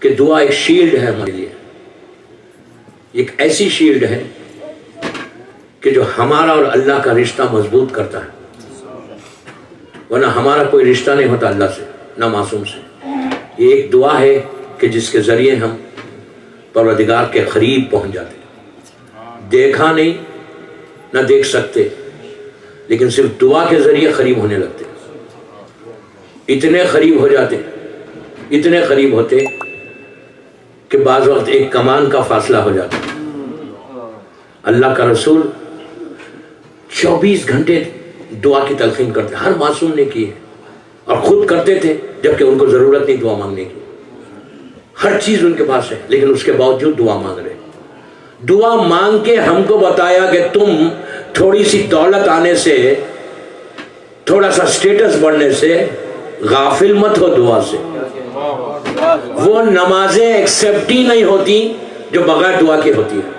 کہ دعا ایک شیلڈ ہے ہمارے لیے، ایک ایسی شیلڈ ہے کہ جو ہمارا اور اللہ کا رشتہ مضبوط کرتا ہے، ورنہ ہمارا کوئی رشتہ نہیں ہوتا اللہ سے، نہ معصوم سے۔ یہ ایک دعا ہے کہ جس کے ذریعے ہم پروردگار کے قریب پہنچ جاتے، دیکھا نہیں نہ دیکھ سکتے، لیکن صرف دعا کے ذریعے قریب ہونے لگتے، اتنے قریب ہو جاتے، اتنے قریب ہوتے کہ بعض وقت ایک کمان کا فاصلہ ہو جاتا۔ اللہ کا رسول 24 گھنٹے دعا کی تلقین کرتے، ہر معصوم نے کی ہے، اور خود کرتے تھے جبکہ ان کو ضرورت نہیں دعا مانگنے کی، ہر چیز ان کے پاس ہے، لیکن اس کے باوجود دعا مانگ رہے۔ دعا مانگ کے ہم کو بتایا کہ تم تھوڑی سی دولت آنے سے، تھوڑا سا سٹیٹس بڑھنے سے غافل مت ہو دعا سے۔ وہ نمازیں ایکسیپٹ ہی نہیں ہوتی جو بغیر دعا کے ہوتی ہے۔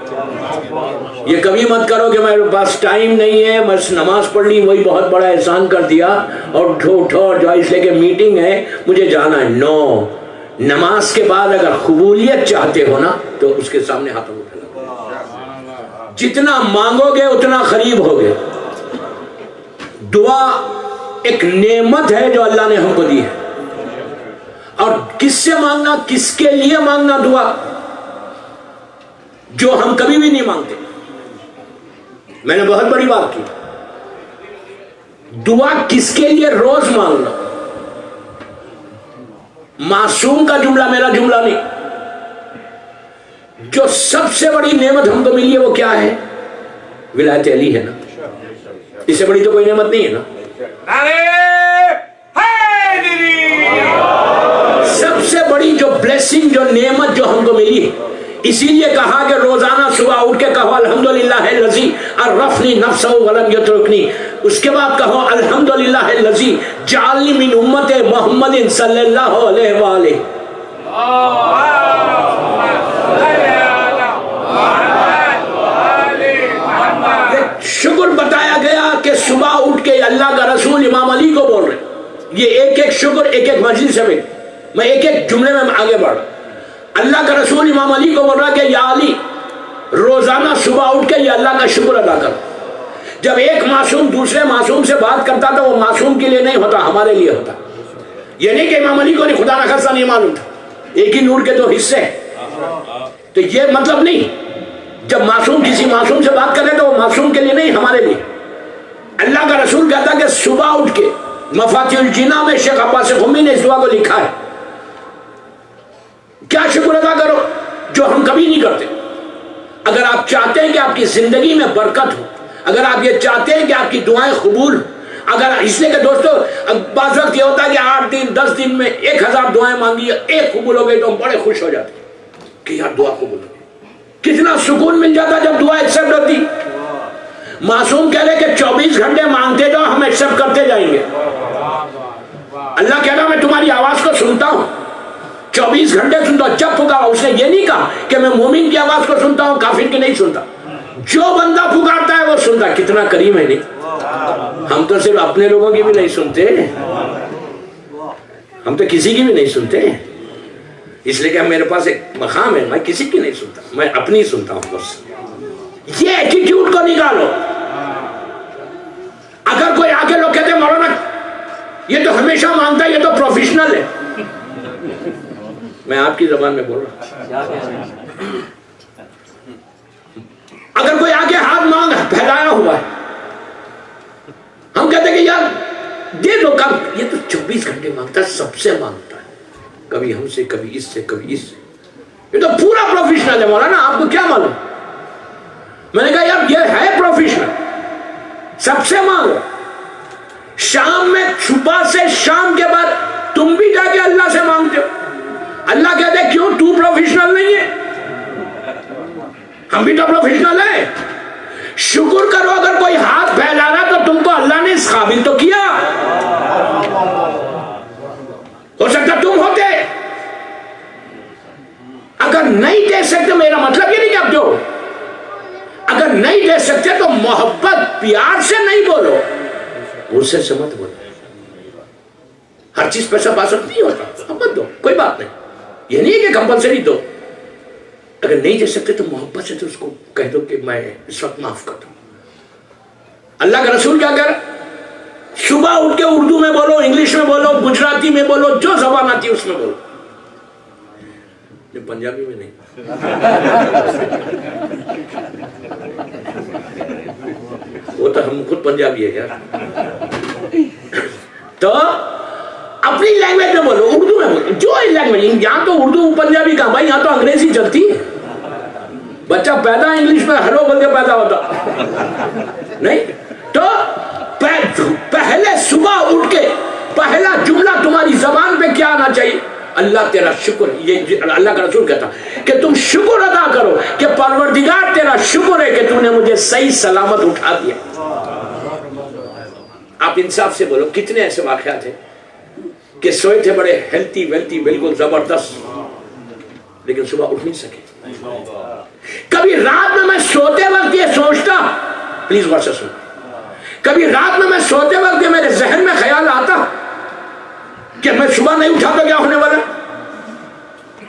یہ کبھی مت کرو کہ میرے پاس ٹائم نہیں ہے، بس نماز پڑھ لی وہی بہت بڑا احسان کر دیا، اور اٹھو جو اس لے کے میٹنگ ہے مجھے جانا ہے۔ نو، نماز کے بعد اگر قبولیت چاہتے ہو نا تو اس کے سامنے ہاتھ اٹھا، جتنا مانگو گے اتنا قریب ہوگے۔ دعا ایک نعمت ہے جو اللہ نے ہم کو دی ہے، اور کس سے مانگنا، کس کے لیے مانگنا دعا؟ جو ہم کبھی بھی نہیں مانگتے۔ میں نے بہت بڑی بات کی، دعا کس کے لیے روز مانگنا؟ معصوم کا جملہ میرا جملہ نہیں۔ جو سب سے بڑی نعمت ہم کو ملی ہے وہ کیا ہے؟ ولایت علی ہے نا، اس سے بڑی تو کوئی نعمت نہیں ہے نا۔ سب سے بڑی جو بلیسنگ، جو نعمت جو ہم کو ملی ہے، اسی لیے کہا کہ روزانہ صبح اٹھ کے کہو الحمدللہ الذی عرفنی نفسہ ولم یترکنی، اس کے بعد کہو الحمدللہ الذی جعلنی من امت محمد صلی اللہ علیہ وآلہ۔ شکر بتایا گیا کہ صبح اٹھ کے اللہ کا رسول امام علی کو بول رہے، یہ ایک ایک شکر ایک ایک مجلس ہے، میں ایک ایک جملے میں آگے بڑھ رہا۔ اللہ کا رسول امام علی کو بول رہا کہ یا علی، روزانہ صبح اٹھ کے یہ اللہ کا شکر ادا کر۔ جب ایک معصوم دوسرے معصوم سے بات کرتا تھا، وہ معصوم کے لیے نہیں ہوتا، ہمارے لیے ہوتا۔ یہ نہیں کہ امام علی کو نہیں، خدا نخواستہ نہیں معلوم تھا، ایک ہی نور کے دو حصے ہیں، تو یہ مطلب نہیں جب معصوم کسی معصوم سے بات کرے تو وہ معصوم کے لیے نہیں، ہمارے لیے۔ اللہ کا رسول کہتا کہ صبح اٹھ کے، مفاتیح الجناح میں شیخ عباس قمی نے اس دعا کو لکھا ہے، کیا شکر ادا کرو جو ہم کبھی نہیں کرتے۔ اگر آپ چاہتے ہیں کہ آپ کی زندگی میں برکت ہو، اگر آپ یہ چاہتے ہیں کہ آپ کی دعائیں قبول ہو، اگر اس لیے کہ دوستو بعض وقت یہ ہوتا ہے کہ 8 دن 10 دن میں 1000 دعائیں مانگی، ایک قبول ہو گئی تو ہم بڑے خوش ہو جاتے کہ یار دعا قبول ہو گئی۔ کتنا سکون مل جاتا جب دعا ایکسپٹ ہوتی۔ معصوم کہہ رہے کہ 24 گھنٹے مانگتے جاؤ، ہم ایکسپٹ کرتے جائیں گے۔ اللہ کہہ رہا میں تمہاری آواز کو سنتا ہوں، 24 گھنٹے سنتا ہوں، جب پکارا۔ اس نے یہ نہیں کہا کہ میں مومن کی آواز کو سنتا ہوں، کافر کی نہیں سنتا، جو بندہ پکارتا ہے وہ سنتا۔ کتنا کریم ہے نہیں؟ ہم تو صرف اپنے لوگوں کی بھی نہیں سنتے، ہم تو کسی کی بھی نہیں سنتے، اس لیے کہ میرے پاس ایک مقام ہے، میں کسی کی نہیں سنتا، میں اپنی سنتا ہوں بس۔ یہ ایٹیٹیوڈ کو نکالو۔ اگر کوئی آگے لوگ کہتے ہیں مولانا یہ تو ہمیشہ مانگتا ہے، یہ تو پروفیشنل ہے، میں آپ کی زبان میں بول رہا ہوں۔ اگر کوئی آگے ہاتھ مانگ پھیلایا ہوا ہے، ہم کہتے ہیں کہ یار دے دو، کب یہ تو 24 گھنٹے مانگتا ہے، سب سے مانگتا ہے، کبھی ہم سے، کبھی اس سے، کبھی اس سے، یہ تو پورا پروفیشنل ہے مولانا، آپ کو کیا معلوم؟ میں نے کہا یار یہ ہے پروفیشنل، سب سے مانگو۔ شام میں، صبح سے شام کے بعد تم بھی جا کے اللہ سے مانگتے ہو۔ اللہ کہتے ہیں کیوں تو پروفیشنل نہیں ہے؟ ہم بھی تو پروفیشنل ہیں۔ شکر کرو اگر کوئی ہاتھ پھیلا رہا تو تم کو اللہ نے اس قابل تو کیا، ہو سکتا تم ہوتے۔ اگر نہیں دے سکتے، میرا مطلب یہ نہیں کہ اب دو، اگر نہیں دے سکتے تو محبت پیار سے نہیں بولو، غصے سے مت بولو۔ ہر چیز پیسہ پاسک نہیں ہوتا، اب مت دو، کوئی بات نہیں، یہ نہیں ہے کہ کمپلسری دو, اگر نہیں دے سکتے تو محبت سے تو اس کو کہہ دو کہ میں اس وقت معاف کر دوں. اللہ کا رسول کیا کر, صبح اٹھ کے اردو میں بولو, انگلش میں بولو, گجراتی میں بولو, جو زبان آتی ہے اس میں بولو, پنجابی میں نہیں. وہ تو ہم خود پنجابی ہے یار. تو اپنی لینگویج میں بولو, اردو میں بولو, جو لینگویج. یہاں تو اردو پنجابی کا بھائی, یہاں تو انگریزی چلتی ہے. بچہ پیدا انگلش میں ہلو بول کے پیدا ہوتا نہیں. تو پہلے صبح اٹھ کے پہلا جملہ تمہاری زبان پہ کیا آنا چاہیے؟ اللہ تیرا شکر. یہ اللہ کا رسول کہتا کہ تم شکر ادا کرو کہ پروردگار تیرا شکر ہے کہ تم نے مجھے صحیح سلامت اٹھا دیا. آپ انصاف سے بولو, کتنے ایسے واقعات ہیں کہ سوئے تھے بڑے ہیلتھی ویلتھی بالکل زبردست, لیکن صبح اٹھ نہیں سکے. کبھی رات میں سوتے وقت یہ سوچتا, پلیز غور سے سنو, کبھی رات میں سوتے وقت یہ میرے ذہن میں خیال آتا کہ میں صبح نہیں اٹھا تو کیا ہونے والا.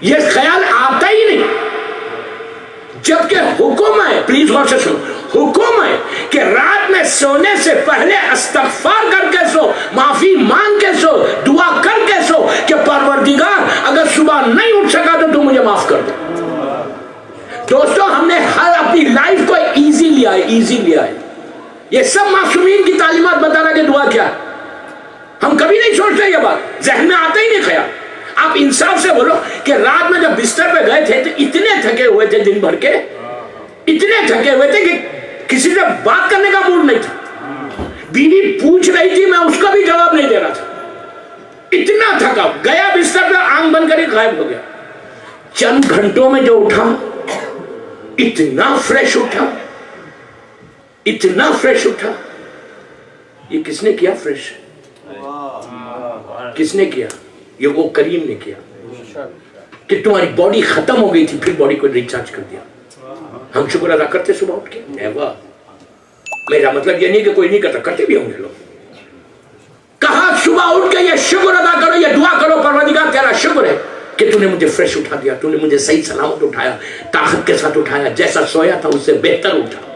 یہ خیال آتا ہی نہیں, جبکہ حکم ہے, پلیز غور سے سنو, حکم ہے کہ رات میں سونے سے پہلے استغفار کر کے سو, معافی مانگ کے سو, دعا کر کے سو کہ پروردگار اگر صبح نہیں اٹھ سکا تو مجھے معاف کر دو. دوستو, ہم نے ہر اپنی لائف کو ایزی لیا ہے, ایزی لیا ہے. یہ سب معصومین کی تعلیمات بتا رہا کہ دعا کیا ہے. ہم کبھی نہیں سوچتے, یہ بات ذہن میں آتا ہی نہیں خیال. آپ انصاف سے بولو کہ رات میں جب بستر پہ گئے تھے تو اتنے تھکے ہوئے تھے دن بھر کے, اتنے تھکے ہوئے تھے کہ کسی سے بات کرنے کا موڈ نہیں تھا. بیوی پوچھ رہی تھی, میں اس کا بھی جواب نہیں دے رہا تھا, اتنا تھکا. گیا بستر پہ, آنکھ بند کر کے غائب ہو گیا. چند گھنٹوں میں جو اٹھا اتنا فریش اٹھا, اتنا فریش اٹھا. یہ کس نے کیا فریش؟ کس نے کیا؟ یہ وہ کریم نے کیا کہ تمہاری باڈی ختم ہو گئی تھی, پھر باڈی کو ریچارج کر دیا. ہم شکر ادا کرتے صبح اٹھ کے؟ نیور. میرا مطلب یہ نہیں کہ کوئی نہیں کرتا, کرتے بھی ہوں گے لوگ. کہا صبح اٹھ کے یہ شکر ادا کرو, یہ دعا کرو, پروردگار تیرا شکر ہے کہ تو نے مجھے فریش اٹھا دیا, تو نے مجھے صحیح سلامت اٹھایا, طاقت کے ساتھ اٹھایا, جیسا سویا تھا اس سے بہتر اٹھا.